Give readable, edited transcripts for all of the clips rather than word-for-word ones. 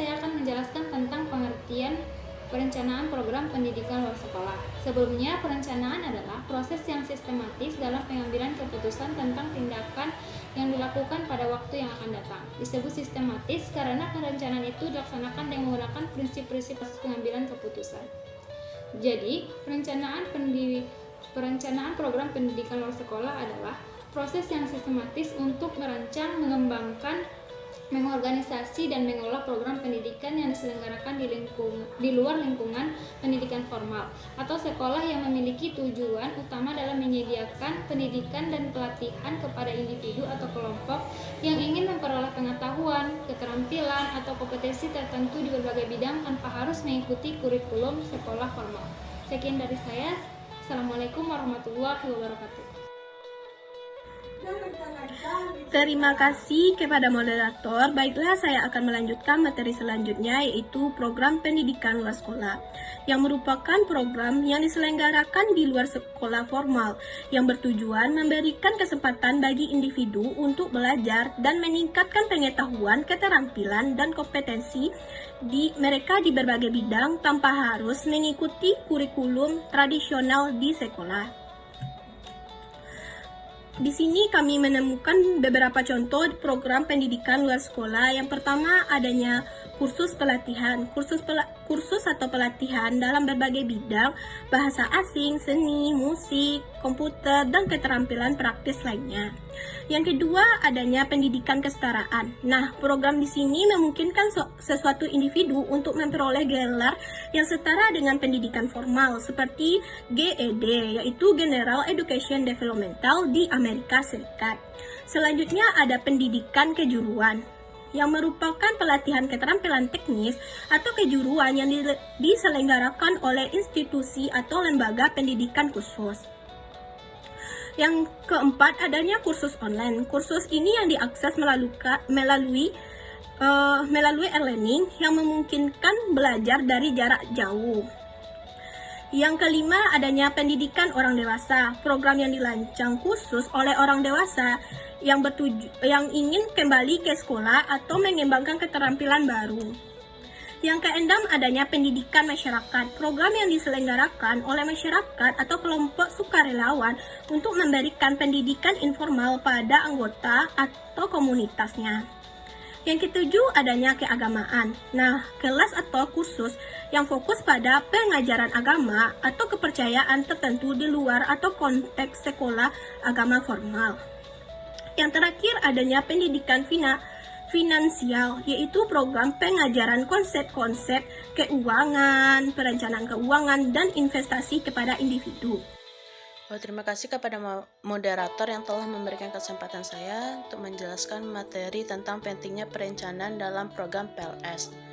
saya akan menjelaskan tentang pengertian perencanaan program pendidikan luar sekolah. Sebelumnya, perencanaan adalah proses yang sistematis dalam pengambilan keputusan tentang tindakan yang dilakukan pada waktu yang akan datang. Disebut sistematis karena perencanaan itu dilaksanakan dengan menggunakan prinsip-prinsip pengambilan keputusan. Jadi, perencanaan program pendidikan luar sekolah adalah proses yang sistematis untuk merancang, mengembangkan, mengorganisasi dan mengelola program pendidikan yang diselenggarakan di luar lingkungan pendidikan formal atau sekolah yang memiliki tujuan utama dalam menyediakan pendidikan dan pelatihan kepada individu atau kelompok yang ingin memperoleh pengetahuan, keterampilan, atau kompetensi tertentu di berbagai bidang tanpa harus mengikuti kurikulum sekolah formal. Sekian dari saya. Assalamualaikum warahmatullahi wabarakatuh. Terima kasih kepada moderator. Baiklah, saya akan melanjutkan materi selanjutnya, yaitu program pendidikan luar sekolah, yang merupakan program yang diselenggarakan di luar sekolah formal, yang bertujuan memberikan kesempatan bagi individu untuk belajar dan meningkatkan pengetahuan, keterampilan, dan kompetensi mereka di berbagai bidang tanpa harus mengikuti kurikulum tradisional di sekolah. Di sini kami menemukan beberapa contoh program pendidikan luar sekolah. Yang pertama, adanya kursus pelatihan. Kursus atau pelatihan dalam berbagai bidang, bahasa asing, seni, musik, komputer, dan keterampilan praktis lainnya. Yang kedua, adanya pendidikan kesetaraan. Nah, program di sini memungkinkan sesuatu individu untuk memperoleh gelar yang setara dengan pendidikan formal seperti GED, yaitu General Education Developmental di Amerika Serikat. Selanjutnya ada pendidikan kejuruan, yang merupakan pelatihan keterampilan teknis atau kejuruan yang diselenggarakan oleh institusi atau lembaga pendidikan khusus. Yang keempat, adanya kursus online. Kursus ini yang diakses melalui e-learning yang memungkinkan belajar dari jarak jauh. Yang kelima, adanya pendidikan orang dewasa. Program yang dirancang khusus oleh orang dewasa yang ingin kembali ke sekolah atau mengembangkan keterampilan baru. Yang keenam, adanya pendidikan masyarakat. Program yang diselenggarakan oleh masyarakat atau kelompok sukarelawan untuk memberikan pendidikan informal pada anggota atau komunitasnya. Yang ketujuh, adanya keagamaan. Nah, kelas atau kursus yang fokus pada pengajaran agama atau kepercayaan tertentu di luar atau konteks sekolah agama formal. Yang terakhir, adanya pendidikan finansial, yaitu program pengajaran konsep-konsep keuangan, perencanaan keuangan, dan investasi kepada individu. Terima kasih kepada moderator yang telah memberikan kesempatan saya untuk menjelaskan materi tentang pentingnya perencanaan dalam program PLS.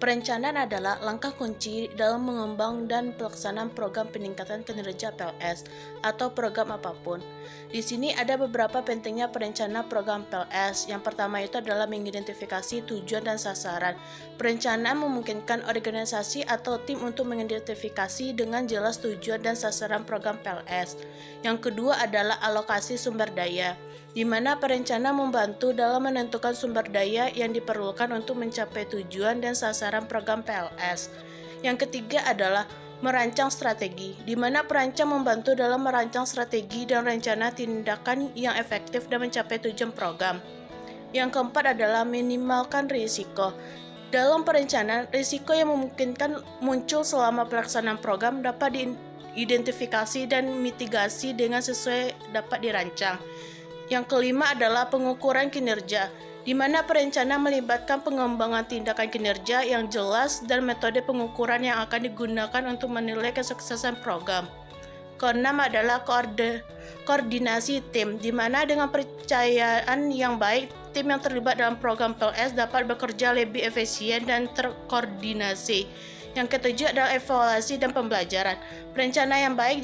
Perencanaan adalah langkah kunci dalam mengembang dan pelaksanaan program peningkatan kinerja PLS atau program apapun. Di sini ada beberapa pentingnya perencanaan program PLS. Yang pertama itu adalah mengidentifikasi tujuan dan sasaran. Perencanaan memungkinkan organisasi atau tim untuk mengidentifikasi dengan jelas tujuan dan sasaran program PLS. Yang kedua adalah alokasi sumber daya, di mana perencana membantu dalam menentukan sumber daya yang diperlukan untuk mencapai tujuan dan sasaran program PLS. Yang ketiga adalah merancang strategi, di mana perancang membantu dalam merancang strategi dan rencana tindakan yang efektif dan mencapai tujuan program. Yang keempat adalah minimalkan risiko. Dalam perencanaan, risiko yang memungkinkan muncul selama pelaksanaan program dapat diidentifikasi dan mitigasi dengan sesuai dapat dirancang. Yang kelima adalah pengukuran kinerja, di mana perencana melibatkan pengembangan tindakan kinerja yang jelas dan metode pengukuran yang akan digunakan untuk menilai kesuksesan program. Keenam adalah koordinasi tim, di mana dengan percayaan yang baik, tim yang terlibat dalam program PLS dapat bekerja lebih efisien dan terkoordinasi. Yang ketujuh adalah evaluasi dan pembelajaran. Perencana yang baik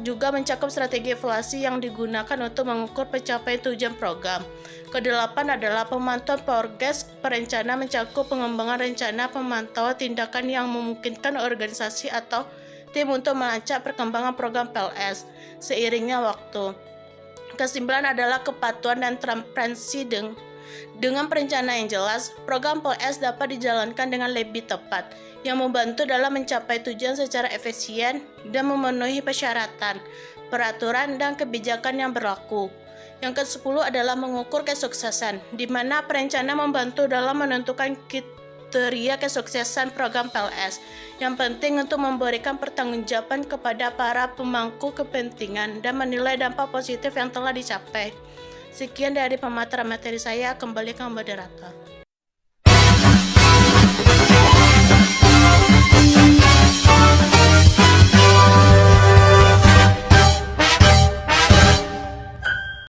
juga mencakup strategi evaluasi yang digunakan untuk mengukur pencapaian tujuan program. Kedelapan adalah pemantauan progres. Perencana mencakup pengembangan rencana pemantauan tindakan yang memungkinkan organisasi atau tim untuk melacak perkembangan program PLS seiringnya waktu. Kesimpulan adalah kepatuhan dan transparansi Dengan perencanaan yang jelas, program PLS dapat dijalankan dengan lebih tepat, yang membantu dalam mencapai tujuan secara efisien dan memenuhi persyaratan, peraturan, dan kebijakan yang berlaku. Yang ke-10 adalah mengukur kesuksesan, di mana perencana membantu dalam menentukan kriteria kesuksesan program PLS. Yang penting untuk memberikan pertanggungjawaban kepada para pemangku kepentingan dan menilai dampak positif yang telah dicapai. Sekian dari pemaparan materi saya, kembali ke moderator.